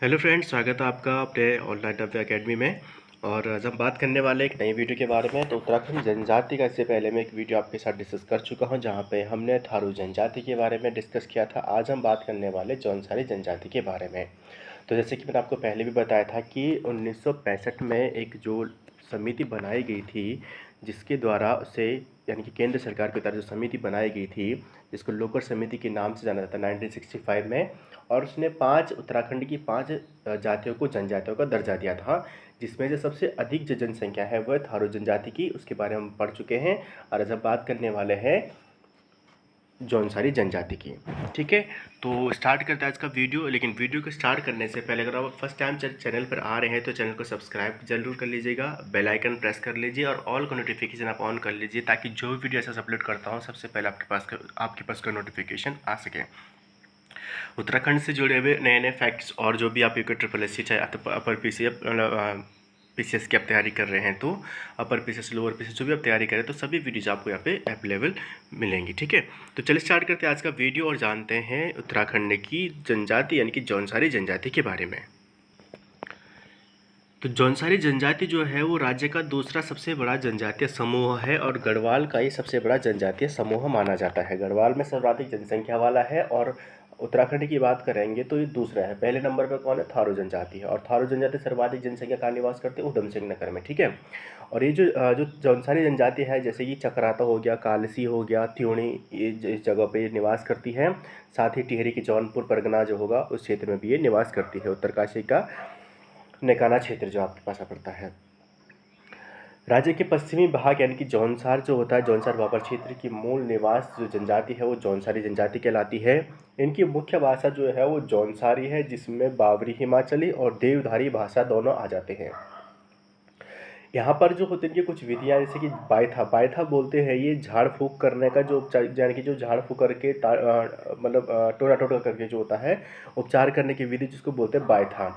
Hello friends, स्वागत है आपका अपने ऑनलाइन टॉपिक एकेडमी में। और आज हम बात करने वाले एक नई वीडियो के बारे में। तो उत्तराखंड जनजाति का इससे पहले मैं एक वीडियो आपके साथ डिस्कस कर चुका हूं, जहां पे हमने थारू जनजाति के बारे में डिस्कस किया था। आज हम बात करने वाले जौनसारी जनजाति के बारे में। तो जैसे कि मैंने आपको पहले भी बताया था कि 1965 में एक जो समिति बनाई गई थी, जिसके द्वारा उसे यानी कि केंद्र सरकार की तरफ जो समिति बनाई गई थी, जिसको लोकर समिति के नाम से जाना जाता है 1965 में। और उसने उत्तराखंड की 5 जातियों को जनजातियों का दर्जा दिया था, जिसमें से सबसे अधिक जो जनसंख्या है वह थारू जनजाति की। उसके बारे में हम पढ़ चुके हैं। और आज हम बात करने वाले हैं जौनसारी जनजाति की। ठीक है, तो स्टार्ट करते हैं आज का वीडियो। लेकिन वीडियो को स्टार्ट करने से पहले अगर आप फर्स्ट टाइम चैनल पर आ रहे हैं तो चैनल को सब्सक्राइब जरूर कर लीजिएगा, बेल आइकन प्रेस कर लीजिए और ऑल का नोटिफिकेशन आप ऑन कर लीजिए, ताकि जो वीडियो ऐसा अपलोड करता हूँ सबसे पहले आपके पास का नोटिफिकेशन आ सके। उत्तराखंड से जुड़े हुए नए नए फैक्ट्स और जो भी आप ट्रिपल एस सी चाहे अपर पी सी PCS की आप तैयारी कर रहे हैं, तो अपर PCS लोअर PCS जो भी आप तैयारी करें, तो सभी वीडियोज आपको यहाँ पे अवेलेबल मिलेंगी। ठीक है, तो चलिए स्टार्ट करते हैं आज का वीडियो और जानते हैं उत्तराखंड की जनजाति यानी कि जौनसारी जनजाति के बारे में। तो जौनसारी जनजाति जो है वो राज्य का दूसरा सबसे बड़ा जनजातीय समूह है और गढ़वाल का ही सबसे बड़ा जनजातीय समूह माना जाता है। गढ़वाल में सर्वाधिक जनसंख्या वाला है। और उत्तराखंड की बात करेंगे तो ये दूसरा है। पहले नंबर पर कौन है? थारू जनजाति है। और थारू जनजाति सर्वाधिक जनसंख्या कहाँ निवास करते हैं? उधम सिंह नगर में। ठीक है, और ये जो जौनसारी जनजाति है, जैसे कि चक्राता हो गया, कालसी हो गया, त्यूणी, ये इस जगह पे निवास करती है। साथ ही टिहरी की जौनपुर परगना जो होगा उस क्षेत्र में भी ये निवास करती है। उत्तरकाशी का नैकाना क्षेत्र जो आपके पास पड़ता है। राज्य के पश्चिमी भाग यानी कि जौनसार जो होता है, जौनसार बाबर क्षेत्र की मूल निवास जो जनजाति है वो जौनसारी जनजाति कहलाती है। इनकी मुख्य भाषा जो है वो जौनसारी है, जिसमें बावरी हिमाचली और देवधारी भाषा दोनों आ जाते हैं। यहाँ पर जो होते हैं इनकी कुछ विधियाँ, जैसे कि बायथा बायथा बोलते हैं, ये झाड़ फूक करने का जो उपचार, यानी कि जो झाड़ फूक करके टोरा टोटा करके जो होता है उपचार करने की विधि, जिसको बोलते हैं बायथा।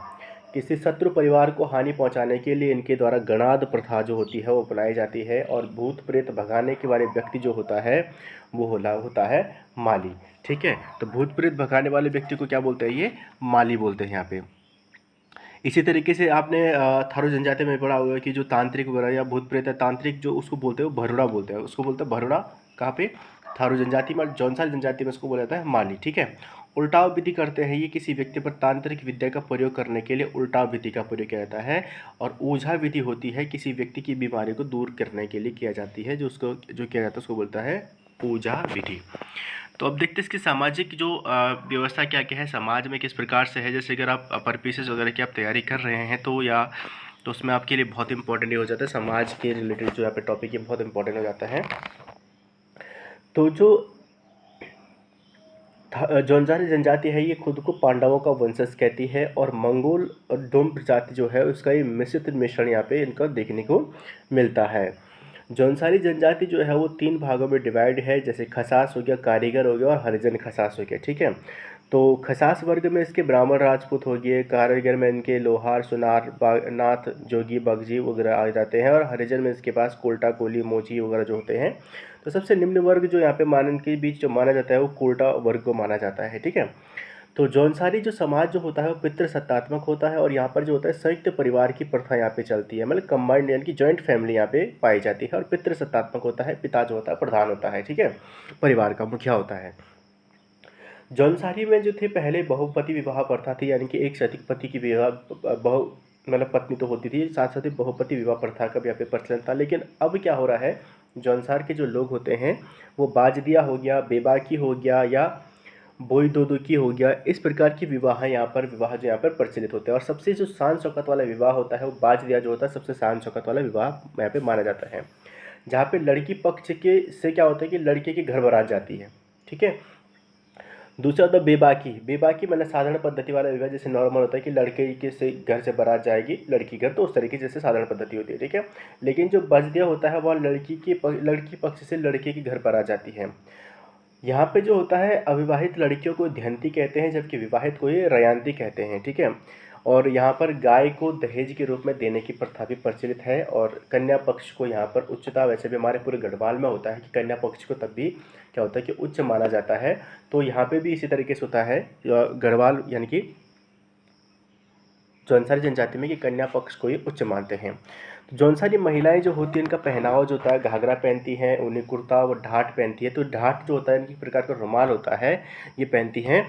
किसी शत्रु परिवार को हानि पहुंचाने के लिए इनके द्वारा गणाद प्रथा जो होती है वो अपनाई जाती है। और भूत प्रेत भगाने के वाले व्यक्ति जो होता है वो होता है माली। ठीक है, तो भूत प्रेत भगाने वाले व्यक्ति को क्या बोलते हैं? ये माली बोलते हैं यहाँ पे। इसी तरीके से आपने थारू जनजाति में पढ़ा होगा कि जो तांत्रिक वगैरह या भूत प्रेत तांत्रिक जो उसको बोलते हैं वो भरुड़ा बोलते हैं। उसको बोलते हैं भरुड़ा। कहाँ पे? थारू जनजाति में। जौनसारी जनजाति में उसको बोला जाता है माली। ठीक है, उल्टाव विधि करते हैं। ये किसी व्यक्ति पर तांत्रिक विद्या का प्रयोग करने के लिए उल्टाव विधि का प्रयोग किया जाता है। और ओझा विधि होती है, किसी व्यक्ति की बीमारी को दूर करने के लिए किया जाती है, जो किया जाता है उसको बोलता है ओझा विधि। तो अब देखते हैं इसकी सामाजिक जो व्यवस्था क्या क्या है, समाज में किस प्रकार से है। जैसे अगर आप अपर पीसेस वगैरह की आप तैयारी कर रहे हैं तो उसमें आपके लिए बहुत इंपॉर्टेंट ये हो जाता है, समाज के रिलेटेड जो यहाँ पे टॉपिक ये बहुत इंपॉर्टेंट हो जाता है। तो जो जौनसारी जनजाति है ये खुद को पांडवों का वंशज कहती है। और मंगोल और डोम प्रजाति जो है उसका ये मिश्रित मिश्रण यहाँ पे इनका देखने को मिलता है। जौनसारी जनजाति जो है वो 3 भागों में डिवाइड है, जैसे खसास हो गया, कारीगर हो गया और हरिजन खसास हो गया। ठीक है, तो खसास वर्ग में इसके ब्राह्मण राजपूत हो गए, कारीगर में इनके लोहार सुनार नाथ जोगी बगजी वगैरह आ जाते हैं। और हरिजन में इसके पास कोल्टा कोली मोची वगैरह जो होते हैं। तो सबसे निम्न वर्ग जो यहाँ पे मानन के बीच जो माना जाता है वो कोल्टा वर्ग को माना जाता है। ठीक है, तो जौनसारी जो समाज जो होता है वो पितृसत्तात्मक होता है। और यहाँ पर जो होता है संयुक्त परिवार की प्रथा यहाँ पे चलती है, मतलब कंबाइंड यानी कि जॉइंट फैमिली यहाँ पे पाई जाती है। और पितृसत्तात्मक होता है, पिता जो होता है प्रधान होता है। ठीक है, परिवार का मुखिया होता है। जौनसारी में जो थे पहले बहुपति विवाह प्रथा थी, यानी कि एक से अधिक पति की विवाह बहु मतलब पत्नी तो होती थी, साथ साथ ही बहुपति विवाह प्रथा का भी यहाँ पे प्रचलन था। लेकिन अब क्या हो रहा है, जौनसार के जो लोग होते हैं वो बाजदिया हो गया, बेबाकी हो गया या बोई दोदुकी हो गया, इस प्रकार की विवाह जो यहाँ पर प्रचलित होते हैं। और सबसे जो शान शौकत वाला विवाह होता है वो बाजदिया जो होता है, सबसे शान शौकत वाला विवाह यहाँ पे माना जाता है। जहाँ पे लड़की पक्ष के से क्या होता है कि लड़के की घर बारात जाती है। ठीक है, दूसरा होता है बेबाकी। बेबाकी मतलब साधारण पद्धति वाला विवाह, जैसे नॉर्मल होता है कि लड़के के से घर से बारात जाएगी लड़की घर, तो उस तरीके जैसे साधारण पद्धति होती है। ठीक है, लेकिन जो बजदिया होता है वह लड़की पक्ष से लड़के की घर बारात जाती है। यहाँ पे जो होता है अविवाहित लड़कियों को धयंती कहते हैं, जबकि विवाहित को ये रयांती कहते हैं। ठीक है, और यहाँ पर गाय को दहेज के रूप में देने की प्रथा भी प्रचलित है। और कन्या पक्ष को यहाँ पर उच्चता, वैसे भी हमारे पूरे गढ़वाल में होता है कि कन्या पक्ष को तब भी क्या होता है कि उच्च माना जाता है। तो यहाँ पे भी इसी तरीके से होता है। गढ़वाल यानी कि जौनसारी जनजाति में कि कन्या पक्ष को ये उच्च मानते हैं। तो जौनसारी महिलाएं जो होती हैं इनका पहनावा जो होता है घाघरा पहनती हैं, ऊनी कुर्ता और ढाट पहनती है। तो ढाट जो होता है इनकी प्रकार का रुमाल होता है ये पहनती हैं।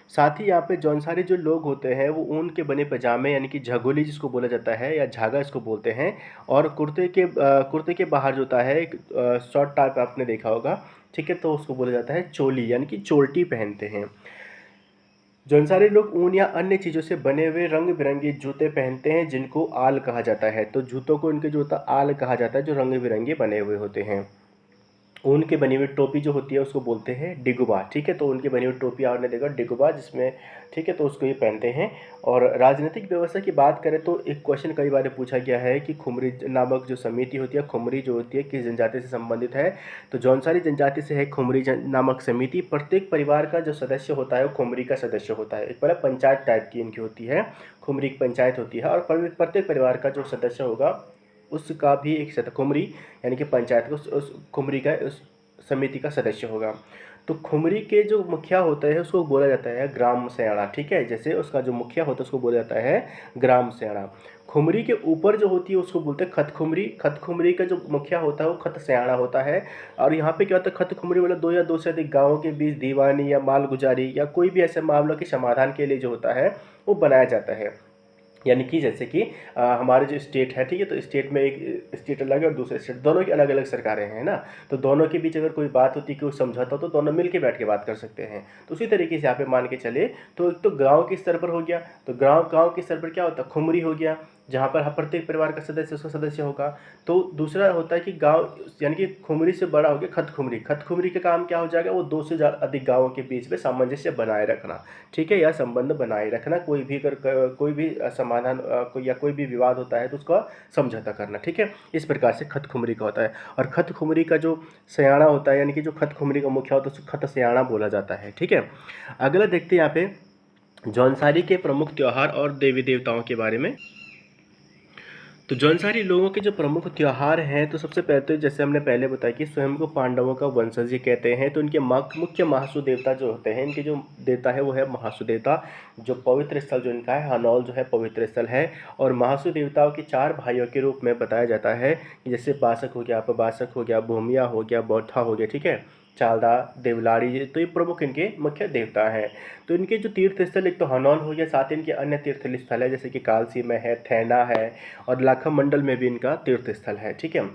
साथ ही यहाँ पे जौनसारी जो लोग होते हैं वो ऊन के बने पजामे यानी कि झगोली जिसको बोला जाता है या झागा इसको बोलते हैं, और कुर्ते के बाहर जो होता है एक शॉर्ट टाइप आपने देखा होगा, ठीक है, तो उसको बोला जाता है चोली यानी कि चोल्टी पहनते हैं। जौनसारी लोग ऊन या अन्य चीज़ों से बने हुए रंग बिरंगे जूते पहनते हैं जिनको आल कहा जाता है। तो जूतों को इनके जो होता है आल कहा जाता है, जो रंग बिरंगे बने हुए होते हैं। ऊन की बनी हुई टोपी जो होती है उसको बोलते हैं डिगुबा, ठीक है, तो उनकी बनी हुई टोपी आपने देखा डिगुबा जिसमें, ठीक है, तो उसको ये पहनते हैं। और राजनीतिक व्यवस्था की बात करें तो एक क्वेश्चन कई बार पूछा गया है कि खुमरी नामक जो समिति होती है, खुमरी जो होती है किस जनजाति से संबंधित है, तो जौनसारी जनजाति से है खुमरी नामक समिति। प्रत्येक परिवार का जो सदस्य होता है वो खुमरी का सदस्य होता है। एक मतलब पंचायत टाइप की इनकी होती है, खुमरी की पंचायत होती है, और प्रत्येक परिवार का जो सदस्य होगा उसका भी एक खुमरी यानी कि पंचायत को उस खुमरी का उस समिति का सदस्य होगा। तो खुमरी के जो मुखिया होता है उसको बोला जाता है ग्राम सेयाड़ा, ठीक है, जैसे उसका जो मुखिया होता है उसको बोला जाता है ग्राम सेयाड़ा। खुमरी के ऊपर जो होती है उसको बोलते हैं खत खुमरी। खत खुमरी का जो मुखिया होता है वो खत सेयाड़ा होता है। और यहाँ पे क्या होता है, खत खुमरी मतलब दो या दो से अधिक गाँवों के बीच दीवानी या मालगुजारी या कोई भी ऐसे मामलों के समाधान के लिए जो होता है वो बनाया जाता है। यानी कि जैसे कि हमारे जो स्टेट है, ठीक है, तो स्टेट में एक स्टेट अलग है और दूसरे स्टेट, दोनों की अलग अलग सरकारें हैं ना, तो दोनों के बीच अगर कोई बात होती है, कोई समझौता हो तो दोनों मिल के बैठ के बात कर सकते हैं। तो उसी तरीके से यहाँ पे मान के चले तो एक तो गाँव के स्तर पर हो गया, तो गाँव के स्तर पर क्या होता है खुमरी हो गया, जहाँ पर प्रत्येक परिवार का सदस्य उसका सदस्य होगा। तो दूसरा होता है कि गाँव यानी कि खुमरी से बड़ा हो गया खत खुमरी। खत खुमरी का काम क्या हो जाएगा, वो दो से अधिक गाँवों के बीच में सामंजस्य बनाए रखना, ठीक है, या संबंध बनाए रखना। कोई भी अगर कोई भी समाधान या कोई भी विवाद होता है तो उसका समझौता करना, ठीक है, इस प्रकार से खत खुमरी का होता है। और खत खुमरी का जो सयाना होता है यानी कि जो खत खुमरी का मुखिया होता है उसको खत सयाना बोला जाता है, ठीक है। अगला देखते हैं यहाँ पे जौनसारी के प्रमुख त्योहार और देवी देवताओं के बारे में। तो जौनसारी लोगों के जो प्रमुख त्योहार हैं तो सबसे पहले तो जैसे हमने पहले बताया कि स्वयं को पांडवों का वंशज ये कहते हैं। तो इनके मुख्य महासु देवता जो होते हैं, इनके जो देवता है वो है महासु देवता। जो पवित्र स्थल जो इनका है हनौल जो है पवित्र स्थल है। और महासु देवताओं के चार भाइयों के रूप में बताया जाता है कि जैसे बासक हो गया, बासक हो गया, भूमिया हो गया, बौठा हो गया, ठीक है, चालदा, देवलाड़ी, तो ये प्रमुख इनके मुख्य देवता हैं। तो इनके जो तीर्थ स्थल एक तो हनौल हो गया, साथ ही इनके अन्य तीर्थ स्थल है जैसे कि कालसी में है, थैना है, और लाखम मंडल में भी इनका तीर्थ स्थल है, ठीक है।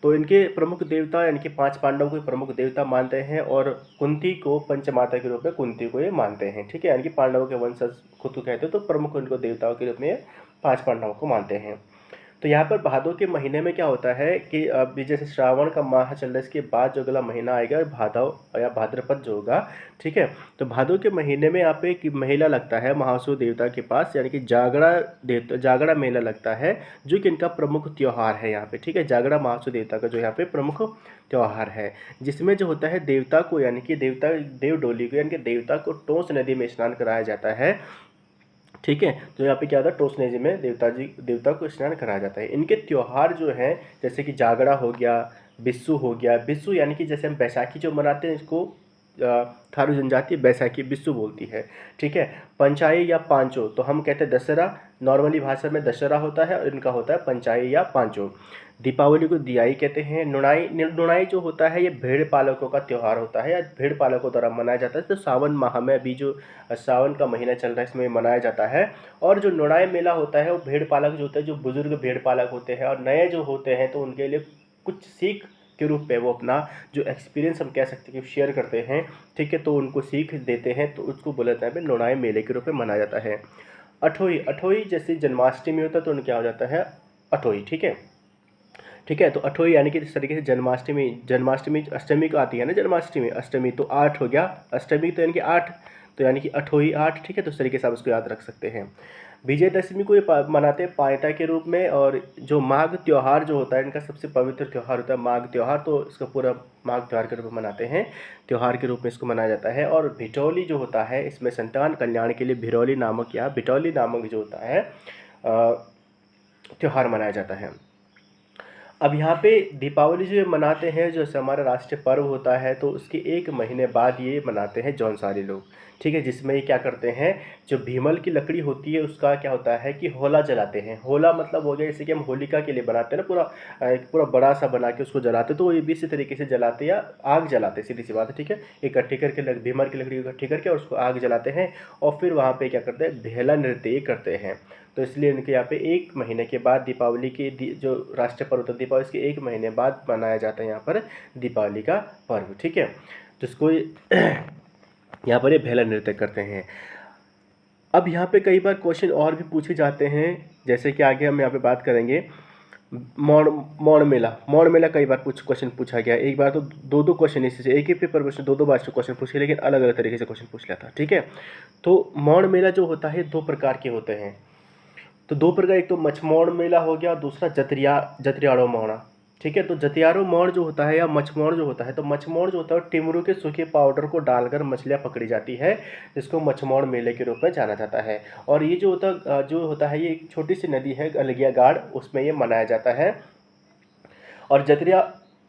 तो इनके प्रमुख देवता यानी कि पांच पांडवों को प्रमुख देवता मानते हैं, और कुंती को पंचमाता के रूप में कुंती को ये मानते हैं, ठीक है, यानी कि पांडवों के वंशज खुद को कहते हैं, तो प्रमुख इनको देवताओं के रूप में पांच पांडवों को मानते हैं। तो यहाँ पर भादों के महीने में क्या होता है कि अभी जैसे श्रावण का माह चल रहा है, इसके बाद जो अगला महीना आएगा भादव या भाद्रपद जो होगा, ठीक है, तो भादों के महीने में यहाँ पे एक मेला लगता है महासु देवता के पास, यानी कि जागड़ा मेला लगता है, जो कि इनका प्रमुख त्योहार है यहाँ पे, ठीक है, जागड़ा महासु देवता का जो यहाँ पे प्रमुख त्योहार है, जिसमें जो होता है देवता को यानी कि देव डोली को यानी कि देवता को टोंस नदी में स्नान कराया जाता है, ठीक है। तो यहाँ पे क्या होता है टोस नदी में देवता को स्नान कराया जाता है। इनके त्योहार जो हैं जैसे कि जागड़ा हो गया, बिस्सू हो गया, बिस्सू यानी कि जैसे हम बैसाखी जो मनाते हैं इसको थारू जनजाति बैसाखी बिस्सू बोलती है, ठीक है। पंचाई या पांचो तो हम कहते हैं दशहरा, नॉर्मली भाषा में दशहरा होता है, और इनका होता है पंचाई या पांचो। दीपावली को दियाई कहते हैं। नुणाई जो होता है ये भेड़ पालकों का त्यौहार होता है या भेड़ पालकों द्वारा मनाया जाता है। तो सावन माह में अभी जो सावन का महीना चल रहा है इसमें मनाया जाता है। और जो नुणाई मेला होता है वो भेड़ पालक जो होते हैं, जो बुजुर्ग भेड़ पालक होते हैं और नए जो होते हैं, तो उनके लिए कुछ सीख के रूप में वो अपना जो एक्सपीरियंस हम कह सकते हैं कि शेयर करते हैं, ठीक है, तो उनको सीख देते हैं, तो उसको बोला जाता है नुणाई मेले के रूप में मनाया जाता है। अठोई जैसे जन्माष्टमी होता है तो उनका हो जाता है अठोई, ठीक है, ठीक है। तो अठोई यानी कि इस तरीके से जन्माष्टमी अष्टमी को आती है ना, जन्माष्टमी अष्टमी तो 8 हो गया, अष्टमी तो यानी कि 8, तो यानी कि अठोई 8, ठीक है, तो इस तरीके से आप उसको याद रख सकते हैं। विजयदशमी को ये मनाते हैं पायता के रूप में। और जो माघ त्यौहार जो होता है इनका सबसे पवित्र त्यौहार होता है माघ त्यौहार, तो इसका पूरा माघ त्यौहार के रूप में मनाते हैं, त्यौहार के रूप में इसको मनाया जाता है। और भिटौली जो होता है इसमें संतान कल्याण के लिए भिरौली नामक या भिटौली नामक जो होता है त्यौहार मनाया जाता है। अब यहाँ पे दीपावली जो ये मनाते हैं, जो हमारा राष्ट्रीय पर्व होता है, तो उसके 1 महीने बाद ये मनाते हैं जौनसारी लोग, ठीक है। जिसमें ये क्या करते हैं, जो भीमल की लकड़ी होती है उसका क्या होता है कि होला जलाते हैं। होला मतलब हो गया जैसे कि हम होलिका के लिए बनाते हैं ना, पूरा एक पूरा बड़ा सा बना के उसको जलाते, तो ये भी इसी तरीके से जलाते या आग जलाते, सीधी सी बात है, ठीक है। इकट्ठी करके भीमल की लकड़ी इकट्ठी करके और उसको आग जलाते हैं, और फिर वहाँ पे क्या करते हैं, भेला नृत्य करते हैं। तो इसलिए उनके यहाँ पे 1 महीने के बाद दीपावली की जो राष्ट्रीय पर्व होता है दीपावली, इसके 1 महीने बाद मनाया जाता है यहाँ पर दीपावली का पर्व, ठीक है। तो इसको यहाँ पर ये भेला नृत्य करते हैं। अब यहाँ पे कई बार क्वेश्चन और भी पूछे जाते हैं, जैसे कि आगे हम यहाँ पे बात करेंगे मौड़ मेला कई बार क्वेश्चन पूछा गया। एक बार तो दो क्वेश्चन इसी से, एक ही पेपर में दो बार से क्वेश्चन पूछे, लेकिन अलग अलग तरीके से क्वेश्चन पूछ लिया था, ठीक है। तो मौड़ मेला जो होता है 2 प्रकार के होते हैं। तो 2 प्रकार, एक तो मछमौड़ मेला हो गया, दूसरा जतियाड़ो मौड़ा, ठीक है। तो जतियाड़ो मौड़ जो होता है या मछमौड़ जो होता है, तो मछमौड़ जो होता है टिमरू के सूखे पाउडर को डालकर मछलियाँ पकड़ी जाती है, जिसको मछमौड़ मेले के रूप में जाना जाता है। और ये जो होता है ये एक छोटी सी नदी है अलगिया गाड़, उसमें ये मनाया जाता है। और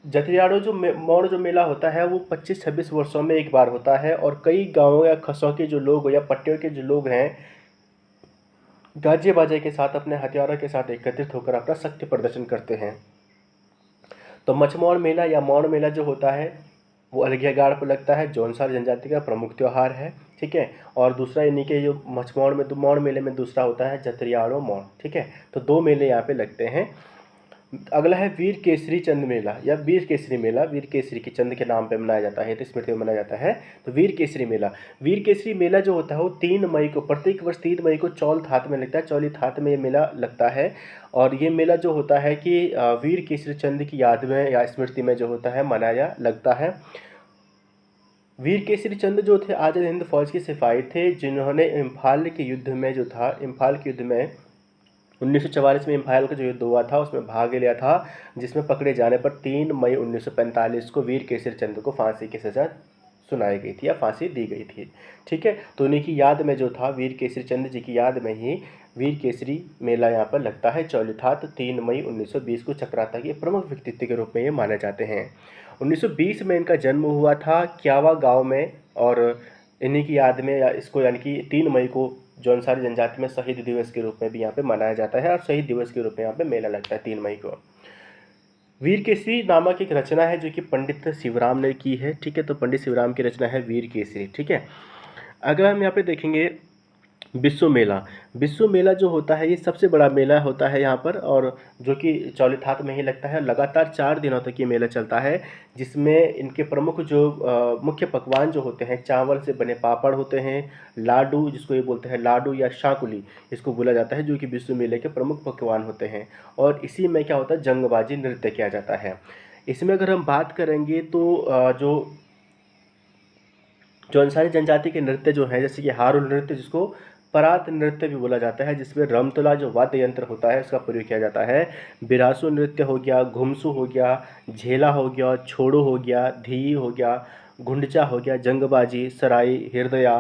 जतियाड़ो जो मौड़ जो मेला होता है वो 25-26 वर्षों में एक बार होता है, और कई गाँवों या खसों के जो लोग या पट्टियों के जो लोग हैं गाजे बाजे के साथ अपने हथियारों के साथ एकत्रित होकर अपना शक्ति प्रदर्शन करते हैं। तो मछमौड़ मेला या मौड़ मेला जो होता है वो अलगिया गाड़ पर लगता है, जौनसार जनजाति का प्रमुख त्यौहार है, ठीक है। और दूसरा इन्हीं के जो मौड़ मेले में दूसरा होता है जतियाड़ो मौड़, ठीक है। तो 2 मेले यहाँ पे लगते हैं। अगला है वीर केसरी चंद मेला या वीर केसरी मेला, वीर केसरी के चंद के नाम पे मनाया जाता है, तो स्मृति में मनाया जाता है। तो वीर केसरी मेला जो होता है वो 3 मई को, प्रत्येक वर्ष 3 मई को चौल थात में लगता है, चौली थात में ये मेला लगता है। और ये मेला जो होता है कि वीर केसरी चंद की याद में या स्मृति में जो होता है मनाया लगता है। वीर केसरी चंद जो थे आज़ाद हिंद फौज के सिपाही थे, जिन्होंने इम्फाल के युद्ध में 1944 में इम्फाल का जो युद्ध हुआ था उसमें भाग लिया था, जिसमें पकड़े जाने पर 3 मई 1945 को वीर केसरी चंद को फांसी की सज़ा सुनाई गई थी या फांसी दी गई थी, ठीक है। तो उन्हीं की याद में जो था वीर केसरी चंद जी की याद में ही वीर केसरी मेला यहाँ पर लगता है। चौलिथात 3 मई 1920 को चक्राता के प्रमुख व्यक्तित्व के रूप में ये माने जाते हैं। 1920 में इनका जन्म हुआ था क्यावा गांव में, और इन्हीं की याद में या इसको यानी कि 3 मई को जौनसारी जनजाति में शहीद दिवस के रूप में भी यहाँ पे मनाया जाता है, और शहीद दिवस के रूप में यहाँ पे मेला लगता है 3 मई को। वीर केसरी नामक एक रचना है जो कि पंडित शिवराम ने की है, ठीक है। तो पंडित शिवराम की रचना है वीर केसरी, ठीक है। अगर हम यहाँ पे देखेंगे विश्व मेला जो होता है ये सबसे बड़ा मेला होता है यहाँ पर, और जो कि चौलिथात में ही लगता है। लगातार 4 दिनों तक ये मेला चलता है, जिसमें इनके प्रमुख जो मुख्य पकवान जो होते हैं, चावल से बने पापड़ होते हैं, लाडू जिसको ये बोलते हैं लाडू या शाकुली इसको बोला जाता है, जो कि विश्व मेले के प्रमुख पकवान होते हैं। और इसी में क्या होता है, जंगबाजी नृत्य किया जाता है। इसमें अगर हम बात करेंगे तो जो जौनसारी जनजाति के नृत्य जो है, जैसे कि हारुल नृत्य जिसको परात नृत्य भी बोला जाता है, जिसमें रमतुला जो वाद्य यंत्र होता है उसका प्रयोग किया जाता है। बिरासु नृत्य हो गया, घुमसू हो गया, झेला हो गया, छोड़ो हो गया, धी हो गया, गुंडचा हो गया, जंगबाजी, सराई, हृदया,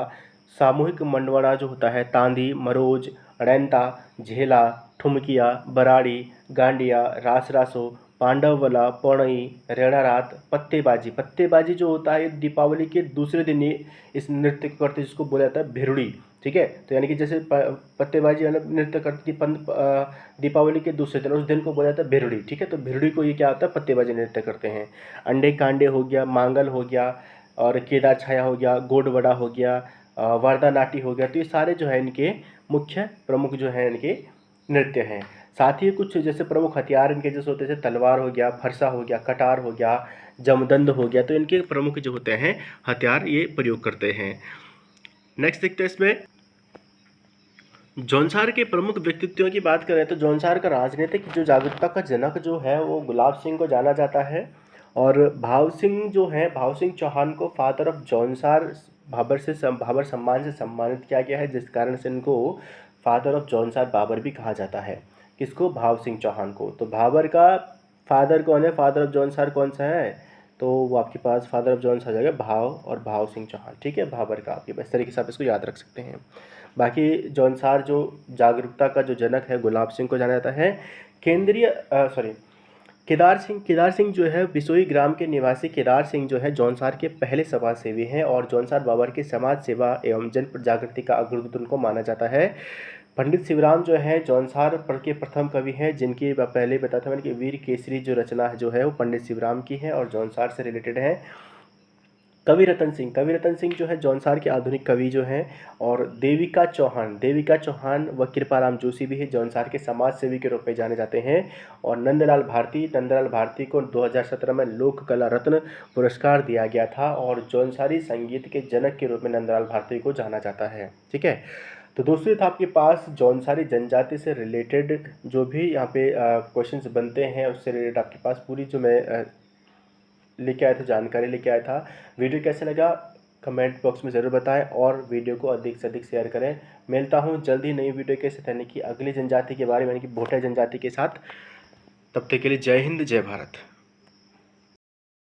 सामूहिक मंडवाड़ा जो होता है, तांदी, मरोज, अड़ैंता, झेला, ठुमकिया, बराड़ी, गांडिया, रास रासो, पांडवला, पौड़ई, रेड़ा रात, पत्तेबाजी जो होता है दीपावली के दूसरे दिन ही इस नृत्य को करते हैं, जिसको बोला जाता है भिरुड़ी, ठीक है। तो यानी कि जैसे पत्तेबाजी वाला नृत्य करती दीपावली के दूसरे दिन, उस दिन को बोला जाता है भिरुड़ी, ठीक है। तो भिरुड़ी को ये क्या होता है, पत्तेबाजी नृत्य करते हैं। अंडे कांडे हो गया, मांगल हो गया, और केदार छाया हो गया, गोडवड़ा हो गया, वारदा नाटी हो गया। तो ये सारे जो है इनके मुख्य प्रमुख जो है इनके नृत्य हैं। साथ ही कुछ जैसे प्रमुख हथियार इनके जैसे होते हैं, जैसे तलवार हो गया, फरसा हो गया, कटार हो गया, जमदंड हो गया। तो इनके प्रमुख जो होते हैं हथियार ये प्रयोग करते हैं। नेक्स्ट देखते हैं इसमें जौनसार के प्रमुख व्यक्तित्वों की बात करें तो जौनसार का राजनीतिक जो जागरूकता का जनक जो है वो गुलाब सिंह को जाना जाता है। और भाव सिंह चौहान को फादर ऑफ जौनसार भाबर सम्मान से सम्मानित किया गया है, जिस कारण से इनको फादर ऑफ जौनसार बाबर भी कहा जाता है। किसको, भाव सिंह चौहान को। तो भाबर का फादर कौन है, फादर ऑफ जौनसार कौन सा है, तो वो आपके पास फादर ऑफ जॉन्स आ जाएगा भाव और भाव सिंह चौहान, ठीक है। भाबर का आपके पास, इस तरीके से आप इसको याद रख सकते हैं। बाकी जौनसार जो जागरूकता का जो जनक है गुलाब सिंह को जाना जाता है। केदार सिंह जो है बिसोई ग्राम के निवासी केदार सिंह जो है जौनसार के पहले समाज सेवी हैं और जौनसार बाबर के समाज सेवा एवं जन जागृति का अग्रदूत उनको माना जाता है। पंडित शिवराम जो है जौनसार पर के प्रथम कवि हैं, जिनकी पहले बताया था मैंने कि वीर केसरी जो रचना जो है वो पंडित शिवराम की है और जौनसार से रिलेटेड है। कवि रतन सिंह जो है जौनसार के आधुनिक कवि जो हैं। और देविका चौहान व कृपाराम जोशी भी है जौनसार के समाज सेवी के रूप में जाने जाते हैं। और नंदलाल भारती को 2017 में लोक कला रत्न पुरस्कार दिया गया था और जौनसारी संगीत के जनक के रूप में नंदलाल भारती को जाना जाता है। ठीक है, तो दोस्तों था आपके पास जौनसारी जनजाति से रिलेटेड जो भी यहाँ पे क्वेश्चंस बनते हैं उससे रिलेटेड आपके पास पूरी जो मैं लेके आया था, जानकारी लेके आया था। वीडियो कैसा लगा कमेंट बॉक्स में ज़रूर बताएं और वीडियो को अधिक से अधिक शेयर करें। मिलता हूं जल्द ही नई वीडियो के साथ, यानी कि अगली जनजाति के बारे में, यानी कि भोटा जनजाति के साथ। तब तक के लिए जय हिंद, जय भारत।